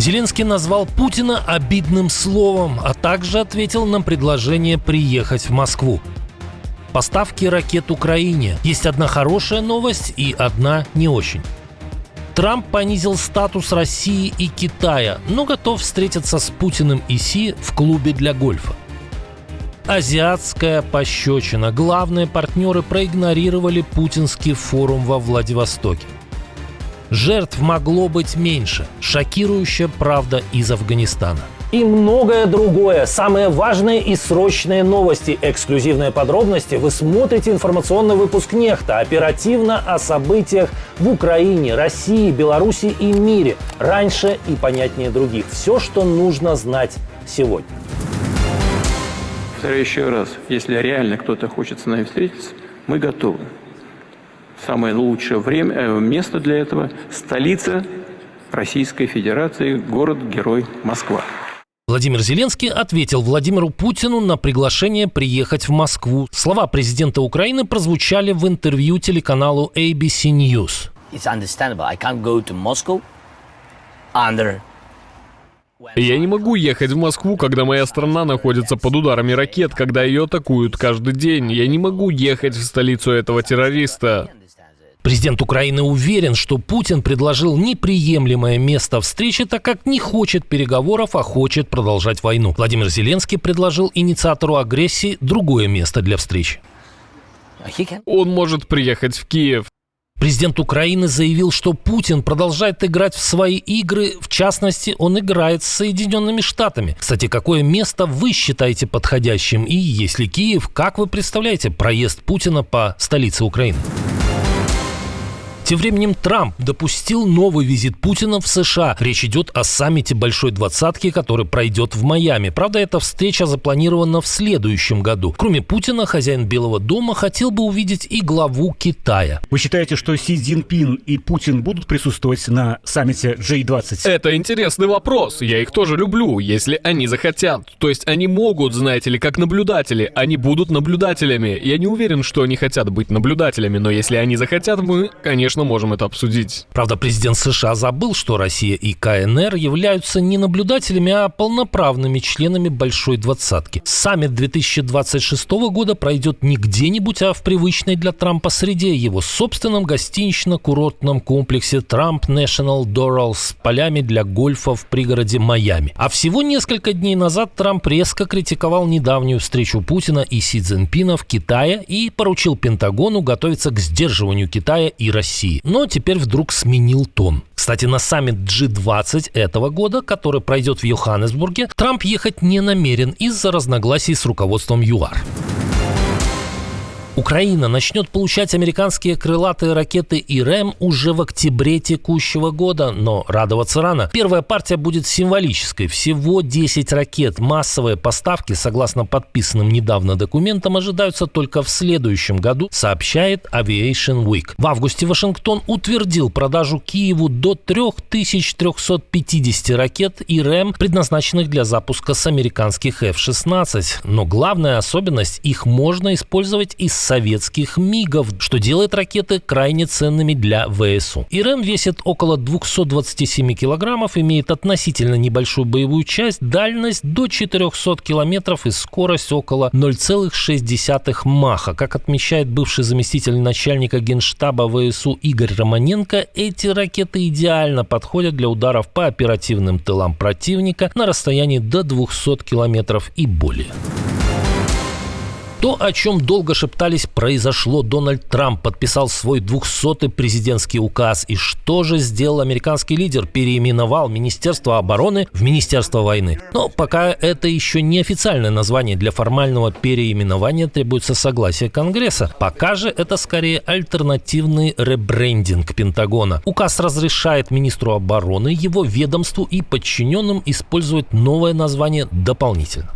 Зеленский назвал Путина обидным словом, а также ответил на предложение приехать в Москву. Поставки ракет Украине. Есть одна хорошая новость и одна не очень. Трамп понизил статус России и Китая, но готов встретиться с Путиным и Си в клубе для гольфа. Азиатская пощечина. Главные партнеры проигнорировали путинский форум во Владивостоке. Жертв могло быть меньше. Шокирующая правда из Афганистана. И многое другое. Самые важные и срочные новости. Эксклюзивные подробности. Вы смотрите информационный выпуск «Нехта». Оперативно о событиях в Украине, России, Беларуси и мире. Раньше и понятнее других. Все, что нужно знать сегодня. Повторяю еще раз. Если реально кто-то хочет с нами встретиться, мы готовы. Самое лучшее место для этого – столица Российской Федерации, город-герой Москва. Владимир Зеленский ответил Владимиру Путину на приглашение приехать в Москву. Слова президента Украины прозвучали в интервью телеканалу ABC News. Я не могу ехать в Москву, когда моя страна находится под ударами ракет, когда ее атакуют каждый день. Я не могу ехать в столицу этого террориста. Президент Украины уверен, что Путин предложил неприемлемое место встречи, так как не хочет переговоров, а хочет продолжать войну. Владимир Зеленский предложил инициатору агрессии другое место для встречи. Он может приехать в Киев. Президент Украины заявил, что Путин продолжает играть в свои игры. В частности, он играет с Соединенными Штатами. Кстати, какое место вы считаете подходящим? И если Киев, как вы представляете проезд Путина по столице Украины? Тем временем Трамп допустил новый визит Путина в США. Речь идет о саммите Большой Двадцатки, который пройдет в Майами. Правда, эта встреча запланирована в следующем году. Кроме Путина, хозяин Белого дома хотел бы увидеть и главу Китая. Вы считаете, что Си Цзиньпин и Путин будут присутствовать на саммите G20? Это интересный вопрос. Я их тоже люблю, если они захотят. То есть они могут, знаете ли, как наблюдатели. Они будут наблюдателями. Я не уверен, что они хотят быть наблюдателями, но если они захотят, мы, конечно, можем это обсудить. Правда, президент США забыл, что Россия и КНР являются не наблюдателями, а полноправными членами Большой Двадцатки. Саммит 2026 года пройдет не где-нибудь, а в привычной для Трампа среде, его собственном гостинично-курортном комплексе Trump National Doral с полями для гольфа в пригороде Майами. А всего несколько дней назад Трамп резко критиковал недавнюю встречу Путина и Си Цзиньпина в Китае и поручил Пентагону готовиться к сдерживанию Китая и России. Но теперь вдруг сменил тон. Кстати, на саммит G20 этого года, который пройдет в Йоханнесбурге, Трамп ехать не намерен из-за разногласий с руководством ЮАР. Украина начнет получать американские крылатые ракеты ИРЭМ уже в октябре текущего года, но радоваться рано. Первая партия будет символической. Всего 10 ракет. Массовые поставки, согласно подписанным недавно документам, ожидаются только в следующем году, сообщает Aviation Week. В августе Вашингтон утвердил продажу Киеву до 3350 ракет ИРЭМ, предназначенных для запуска с американских F-16. Но главная особенность – их можно использовать из советских МиГов, что делает ракеты крайне ценными для ВСУ. ИРЭМ весит около 227 килограммов, имеет относительно небольшую боевую часть, дальность до 400 километров и скорость около 0,6 Маха. Как отмечает бывший заместитель начальника Генштаба ВСУ Игорь Романенко, эти ракеты идеально подходят для ударов по оперативным тылам противника на расстоянии до 200 километров и более. То, о чем долго шептались, произошло. Дональд Трамп подписал свой 200-й президентский указ. И что же сделал американский лидер? Переименовал Министерство обороны в Министерство войны. Но пока это еще не официальное название. Для формального переименования требуется согласие Конгресса. Пока же это скорее альтернативный ребрендинг Пентагона. Указ разрешает министру обороны, его ведомству и подчиненным использовать новое название дополнительно.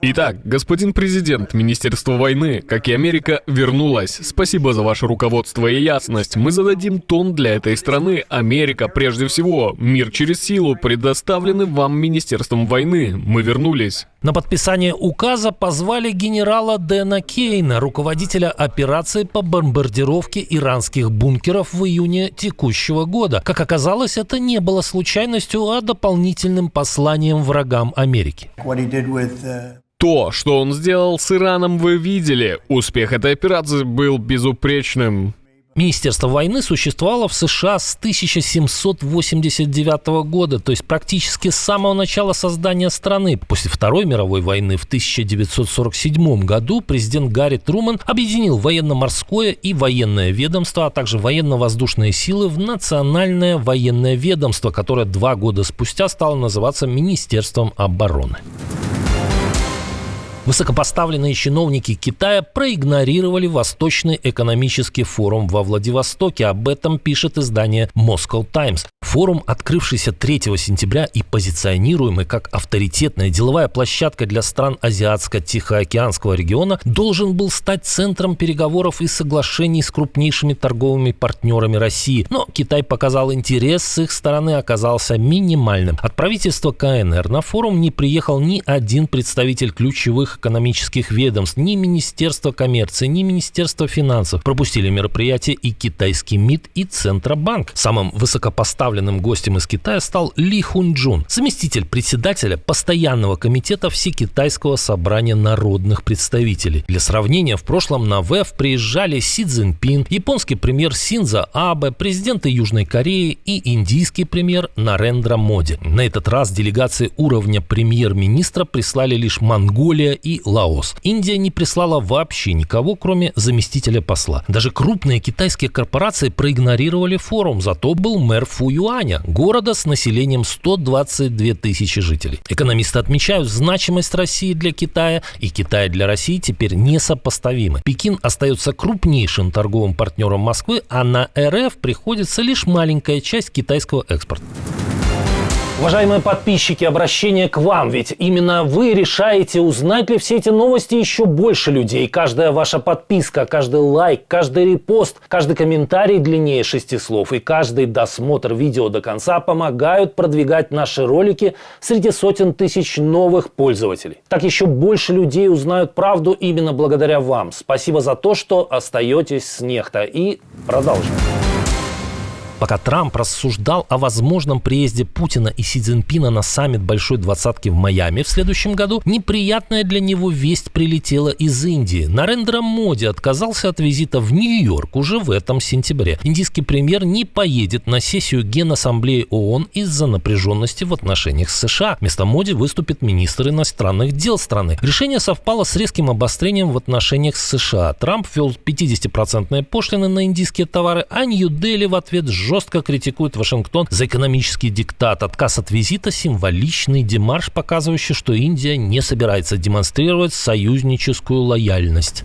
Итак, господин президент, Министерство войны, как и Америка, вернулось. Спасибо за ваше руководство и ясность. Мы зададим тон для этой страны. Америка, прежде всего. Мир через силу предоставлены вам Министерством войны. Мы вернулись. На подписание указа позвали генерала Дэна Кейна, руководителя операции по бомбардировке иранских бункеров в июне текущего года. Как оказалось, это не было случайностью, а дополнительным посланием врагам Америки. То, что он сделал с Ираном, вы видели. Успех этой операции был безупречным. Министерство войны существовало в США с 1789 года, то есть практически с самого начала создания страны. После Второй мировой войны в 1947 году президент Гарри Трумэн объединил военно-морское и военное ведомство, а также военно-воздушные силы в Национальное военное ведомство, которое 2 года спустя стало называться Министерством обороны. Высокопоставленные чиновники Китая проигнорировали Восточный экономический форум во Владивостоке. Об этом пишет издание Moscow Times. Форум, открывшийся 3 сентября и позиционируемый как авторитетная деловая площадка для стран Азиатско-Тихоокеанского региона, должен был стать центром переговоров и соглашений с крупнейшими торговыми партнерами России. Но Китай показал интерес, с их стороны оказался минимальным. От правительства КНР на форум не приехал ни один представитель ключевых экономических ведомств, ни Министерство коммерции, ни Министерство финансов. Пропустили мероприятие и китайский МИД, и Центробанк. Самым высокопоставленным гостем из Китая стал Ли Хунчжун, заместитель председателя постоянного комитета Всекитайского собрания народных представителей. Для сравнения, в прошлом на ВЭФ приезжали Си Цзиньпин, японский премьер Синдзо Абе, президенты Южной Кореи и индийский премьер Нарендра Моди. На этот раз делегации уровня премьер-министра прислали лишь Монголия и Лаос. Индия не прислала вообще никого, кроме заместителя посла. Даже крупные китайские корпорации проигнорировали форум, зато был мэр Фуюаня, города с населением 122 тысячи жителей. Экономисты отмечают, значимость России для Китая и Китая для России теперь несопоставимы. Пекин остается крупнейшим торговым партнером Москвы, а на РФ приходится лишь маленькая часть китайского экспорта. Уважаемые подписчики, обращение к вам, ведь именно вы решаете, узнать ли все эти новости еще больше людей. Каждая ваша подписка, каждый лайк, каждый репост, каждый комментарий длиннее 6 слов и каждый досмотр видео до конца помогают продвигать наши ролики среди сотен тысяч новых пользователей. Так еще больше людей узнают правду именно благодаря вам. Спасибо за то, что остаетесь с Нехта. И продолжим. Пока Трамп рассуждал о возможном приезде Путина и Си Цзиньпина на саммит Большой Двадцатки в Майами в следующем году, неприятная для него весть прилетела из Индии. Нарендра Моди отказался от визита в Нью-Йорк уже в этом сентябре. Индийский премьер не поедет на сессию Генассамблеи ООН из-за напряженности в отношениях с США. Вместо Моди выступит министр иностранных дел страны. Решение совпало с резким обострением в отношениях с США. Трамп ввел 50% пошлины на индийские товары, а Нью-Дели в ответ жестко критикует Вашингтон за экономический диктат. Отказ от визита – символичный демарш, показывающий, что Индия не собирается демонстрировать союзническую лояльность.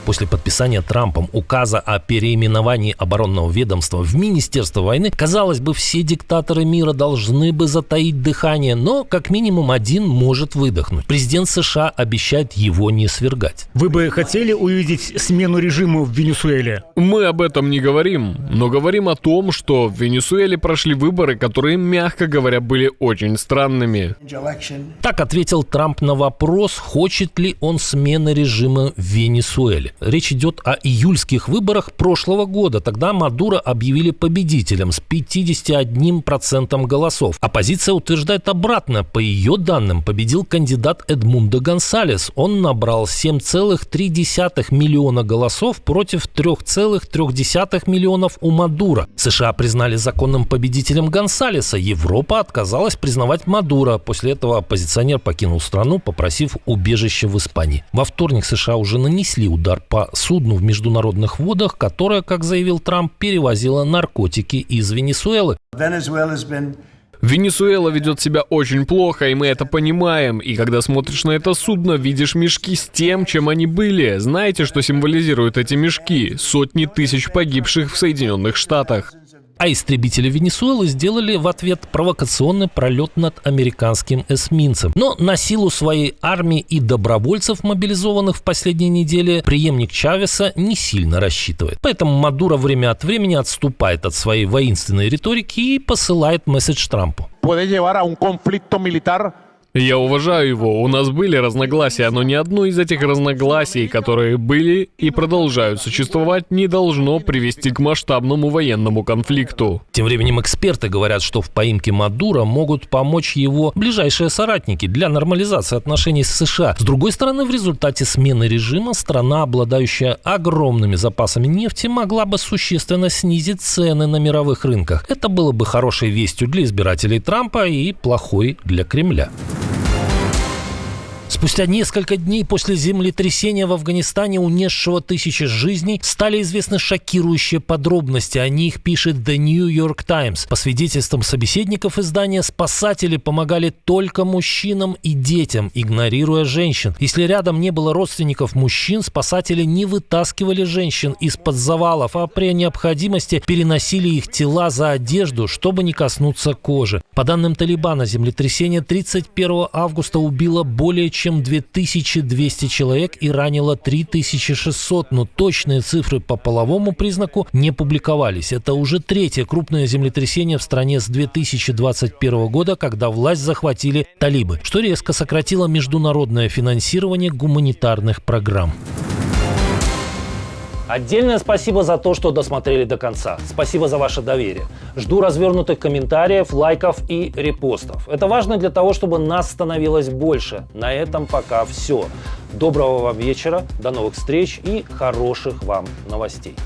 После подписания Трампом указа о переименовании оборонного ведомства в Министерство войны, казалось бы, все диктаторы мира должны бы затаить дыхание, но как минимум один может выдохнуть. Президент США обещает его не свергать. Вы бы хотели увидеть смену режима в Венесуэле? Мы об этом не говорим, но говорим о том, что в Венесуэле прошли выборы, которые, мягко говоря, были очень странными. Так ответил Трамп на вопрос, хочет ли он смены режима в Венесуэле. Речь идет о июльских выборах прошлого года. Тогда Мадуро объявили победителем с 51% голосов. Оппозиция утверждает обратно. По ее данным, победил кандидат Эдмундо Гонсалес. Он набрал 7,3 миллиона голосов против 3,3 миллионов у Мадуро. США признали законным победителем Гонсалеса. Европа отказалась признавать Мадуро. После этого оппозиционер покинул страну, попросив убежище в Испании. Во вторник США уже нанесли удар по судну в международных водах, которое, как заявил Трамп, перевозило наркотики из Венесуэлы. Венесуэла ведет себя очень плохо, и мы это понимаем. И когда смотришь на это судно, видишь мешки с тем, чем они были. Знаете, что символизируют эти мешки? Сотни тысяч погибших в Соединенных Штатах. А истребители Венесуэлы сделали в ответ провокационный пролет над американским эсминцем. Но на силу своей армии и добровольцев, мобилизованных в последние недели, преемник Чавеса не сильно рассчитывает. Поэтому Мадуро время от времени отступает от своей воинственной риторики и посылает месседж Трампу. Я уважаю его, у нас были разногласия, но ни одно из этих разногласий, которые были и продолжают существовать, не должно привести к масштабному военному конфликту. Тем временем эксперты говорят, что в поимке Мадуро могут помочь его ближайшие соратники для нормализации отношений с США. С другой стороны, в результате смены режима страна, обладающая огромными запасами нефти, могла бы существенно снизить цены на мировых рынках. Это было бы хорошей вестью для избирателей Трампа и плохой для Кремля. Спустя несколько дней после землетрясения в Афганистане, унесшего тысячи жизней, стали известны шокирующие подробности. О них пишет The New York Times. По свидетельствам собеседников издания, спасатели помогали только мужчинам и детям, игнорируя женщин. Если рядом не было родственников мужчин, спасатели не вытаскивали женщин из-под завалов, а при необходимости переносили их тела за одежду, чтобы не коснуться кожи. По данным Талибана, землетрясение 31 августа убило более чем 2200 человек и ранило 3600, но точные цифры по половому признаку не публиковались. Это уже третье крупное землетрясение в стране с 2021 года, когда власть захватили талибы, что резко сократило международное финансирование гуманитарных программ. Отдельное спасибо за то, что досмотрели до конца. Спасибо за ваше доверие. Жду развернутых комментариев, лайков и репостов. Это важно для того, чтобы нас становилось больше. На этом пока все. Доброго вам вечера, до новых встреч и хороших вам новостей.